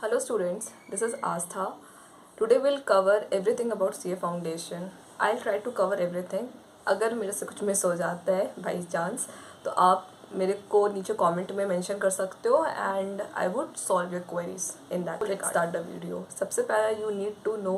Hello students, this is Astha. Today we'll cover everything about CA Foundation. I'll try to cover everything. अगर मेरे से कुछ miss हो जाता है बाई चांस तो आप मेरे को नीचे कमेंट में मेंशन कर सकते हो and I would solve your queries in that. Let's start the video. सबसे पहला यू नीड टू नो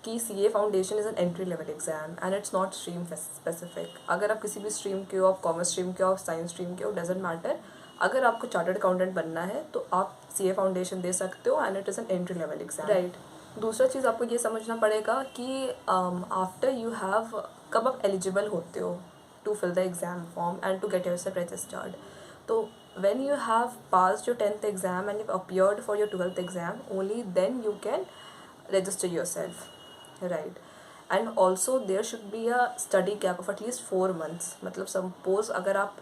कि CA foundation is an entry level exam and it's not stream specific. अगर आप किसी भी स्ट्रीम के हो, आप कॉमर्स स्ट्रीम के हो, आप साइंस स्ट्रीम के हो, डजेंट मैटर। अगर आपको चार्टर्ड अकाउंटेंट बनना है तो आप CA फाउंडेशन दे सकते हो and it is an entry level exam, right. दूसरा चीज़ आपको ये समझना पड़ेगा कि आफ्टर यू हैव कब आप एलिजिबल होते हो to fill the exam form and to get yourself registered. तो when you have passed your 10th exam and you've appeared for your 12th exam, only then you can register yourself, right? And also there should be a study gap of at least 4 months. मतलब suppose अगर आप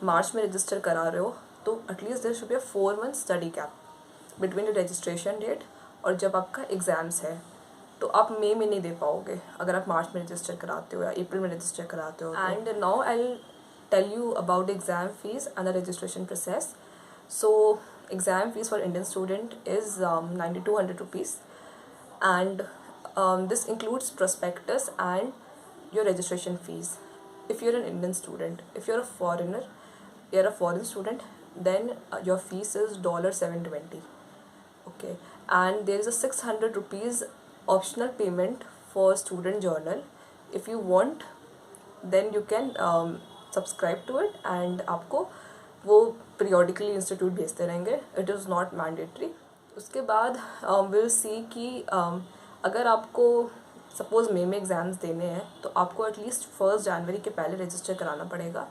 मार्च में register करा रहे हो तो at least there should be a 4 month study gap between the registration date और जब आपका एग्ज़ाम्स है। तो आप मई में नहीं दे पाओगे अगर आप मार्च में रजिस्टर कराते हो या अप्रैल में रजिस्टर कराते हो। And now I tell you about the exam fees and the registration process. So exam fees for Indian student is 9200 rupees and this includes prospectus and your registration fees. If you're an Indian student, if you're a foreigner, you're a foreign student, then your fees is $720. Okay, and there is a 600 rupees optional payment for student journal. If you want, then you can subscribe to it and आपको वो periodically institute भेजते रहेंगे। It is not mandatory. उसके बाद will see कि अगर आपको suppose मई में एग्ज़ाम्स देने हैं तो आपको एटलीस्ट 1 जनवरी के पहले रजिस्टर कराना पड़ेगा।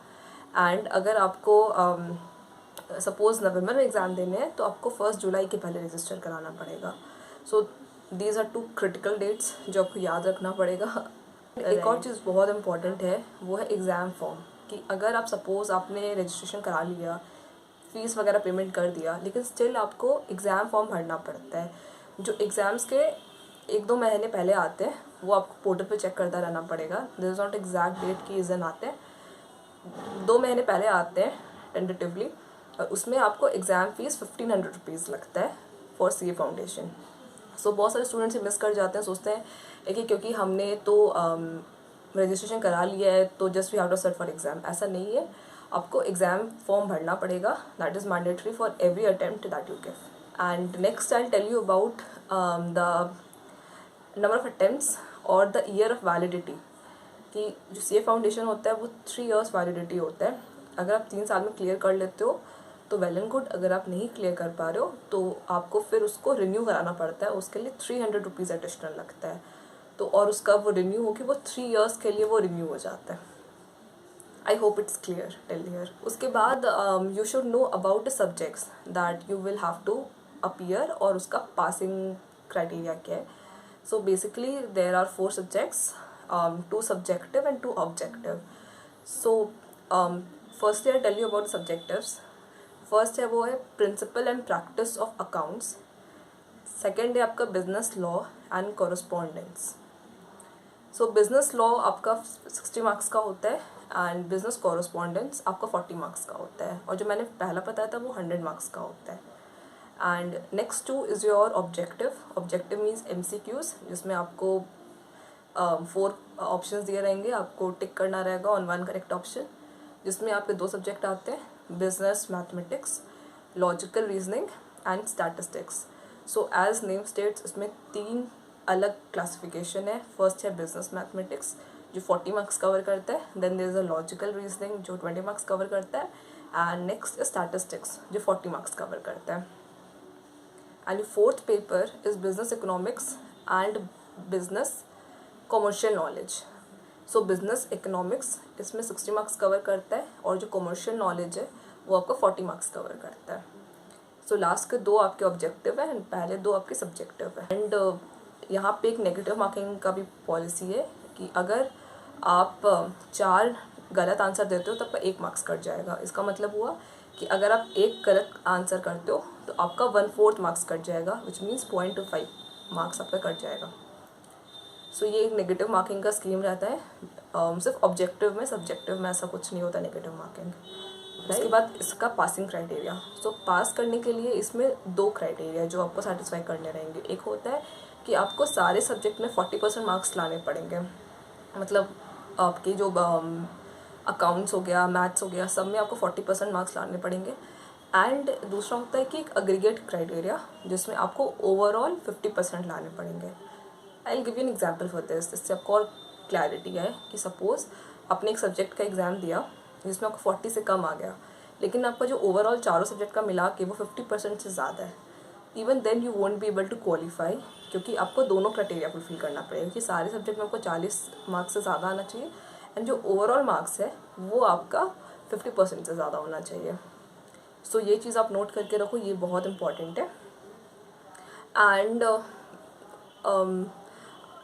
एंड अगर आपको सपोज़ नवंबर में एग्ज़ाम देने हैं तो आपको 1 जुलाई के पहले रजिस्टर कराना पड़ेगा। So these are 2 critical dates जो आपको याद रखना पड़ेगा। एक और चीज़ बहुत इंपॉर्टेंट है, वो है एग्ज़ाम फॉर्म। कि अगर आप सपोज़ आपने रजिस्ट्रेशन करा लिया, फ़ीस वगैरह पेमेंट कर दिया, लेकिन स्टिल आपको एग्ज़ाम फॉर्म भरना पड़ता है। जो एग्ज़ाम्स के 1-2 महीने पहले आते हैं वो आपको पोर्टल पे चेक करता रहना पड़ेगा। This is not exact date कि इस दिन आते हैं, 2 महीने पहले आते हैं टेंटेटिवली। और उसमें आपको एग्ज़ाम फ़ीस 1500 रुपीज़ लगता है फॉर CA फाउंडेशन। सो बहुत सारे स्टूडेंट्स मिस कर जाते हैं, सोचते हैं कि क्योंकि हमने तो रजिस्ट्रेशन करा लिया है तो just we have to set for exam. ऐसा नहीं है, आपको एग्ज़ाम फॉर्म भरना पड़ेगा। That is mandatory for every attempt that you give. And next I tell you about the number of attempts और द ईयर ऑफ वैलिडिटी। कि जो CA foundation होता है वो 3 years वैलिडिटी होता है। अगर आप 3 साल में क्लियर कर लेते हो तो वेल एंड गुड। अगर आप नहीं क्लियर कर पा रहे हो तो आपको फिर उसको रिन्यू कराना पड़ता है। उसके लिए 300 रुपीज़ एडिशनल लगता है। तो और उसका वो रिन्यू हो कि वो 3 years के लिए वो रिन्यू हो जाता है। I hope it's clear till here. उसके बाद you should know about the subjects that you will have to appear और उसका पासिंग क्राइटेरिया क्या है। So basically there are 4 subjects, 2 subjective and 2 objective. So firstly I tell you about subjectives. First है वो है principle and practice of accounts. Second है आपका business law and correspondence. So business law आपका 60 marks का होता है एंड बिजनेस कॉरस्पॉन्डेंस आपका 40 मार्क्स का होता है। और जो मैंने पहला बताया था वो 100 मार्क्स का होता है। And next 2 is your objective. Objective means MCQs, जिसमें आपको 4 ऑप्शंस दिए रहेंगे, आपको टिक करना रहेगा ऑन 1 करेक्ट ऑप्शन, जिसमें आपके 2 सब्जेक्ट आते हैं, business mathematics, logical reasoning and statistics. So as name states इसमें 3 अलग क्लासिफिकेशन है। फर्स्ट है बिजनेस मैथमेटिक्स जो 40 मार्क्स कवर करता है, then there is a logical reasoning जो 20 मार्क्स कवर करता है, एंड नेक्स्ट स्टैटिस्टिक्स जो 40 मार्क्स कवर करता है। And fourth paper is business economics and business commercial knowledge. So business economics इसमें 60 मार्क्स कवर करता है और जो कॉमर्शियल नॉलेज है वो आपका 40 मार्क्स कवर करता है। सो लास्ट के 2 आपके ऑब्जेक्टिव है एंड पहले 2 आपके सब्जेक्टिव है। एंड यहाँ पे एक नेगेटिव मार्किंग का भी पॉलिसी है कि अगर आप 4 गलत आंसर देते हो तो आपका 1 मार्क्स कट जाएगा। इसका मतलब हुआ कि अगर आप 1 गलत आंसर करते हो तो आपका 1/4 मार्क्स कट जाएगा, विच मीन्स 0.25 मार्क्स आपका कट जाएगा। सो ये एक नेगेटिव मार्किंग का स्कीम रहता है। सिर्फ ऑब्जेक्टिव में, सब्जेक्टिव में ऐसा कुछ नहीं होता नेगेटिव मार्किंग। उसके बाद इसका पासिंग क्राइटेरिया। सो पास करने के लिए इसमें 2 क्राइटेरिया जो आपको सेटिस्फाई करने रहेंगे। एक होता है कि आपको सारे सब्जेक्ट में 40% मार्क्स लाने पड़ेंगे, मतलब आपके जो अकाउंट्स हो गया, मैथ्स हो गया, सब में आपको 40% मार्क्स लाने पड़ेंगे। एंड दूसरा होता है कि एक अग्रीगेट क्राइटेरिया जिसमें आपको ओवरऑल 50% लाने पड़ेंगे। I will give you an example for this, इससे आपको और क्लैरिटी है कि सपोज़ आपने एक सब्जेक्ट का एग्ज़ाम दिया जिसमें आपको 40 से कम आ गया, लेकिन आपका जो ओवरऑल चारों सब्जेक्ट का मिला के वो 50% से ज़्यादा है, even then you won't be able to qualify, क्योंकि आपको दोनों क्राइटेरिया फुलफिल करना पड़ेगा कि सारे सब्जेक्ट में आपको 40 मार्क्स से ज़्यादा आना चाहिए एंड जो ओवरऑल मार्क्स है वो आपका 50% से ज़्यादा होना चाहिए। सो ये चीज़ आप नोट करके रखो, ये बहुत इंपॉर्टेंट है। And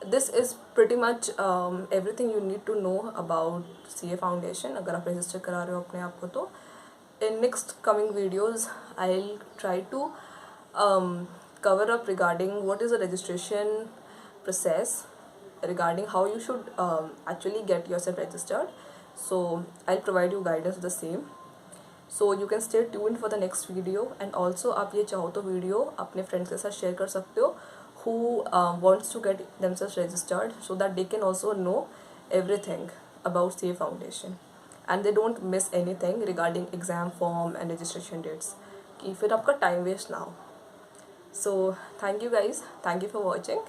this is pretty much everything you need to know about CA foundation अगर आप रजिस्टर करा रहे हो अपने आप को तो। In next coming videos I'll try to cover up regarding what is the registration process, regarding how you should actually get yourself registered. So I'll provide you guidance of the same, so you can stay tuned for the next video. And also आप ये चाहो तो video अपने friends के साथ share कर सकते हो who wants to get themselves registered, so that they can also know everything about CA Foundation and they don't miss anything regarding exam form and registration dates कि फिर आपका टाइम वेस्ट ना हो। So thank you guys, thank you for watching.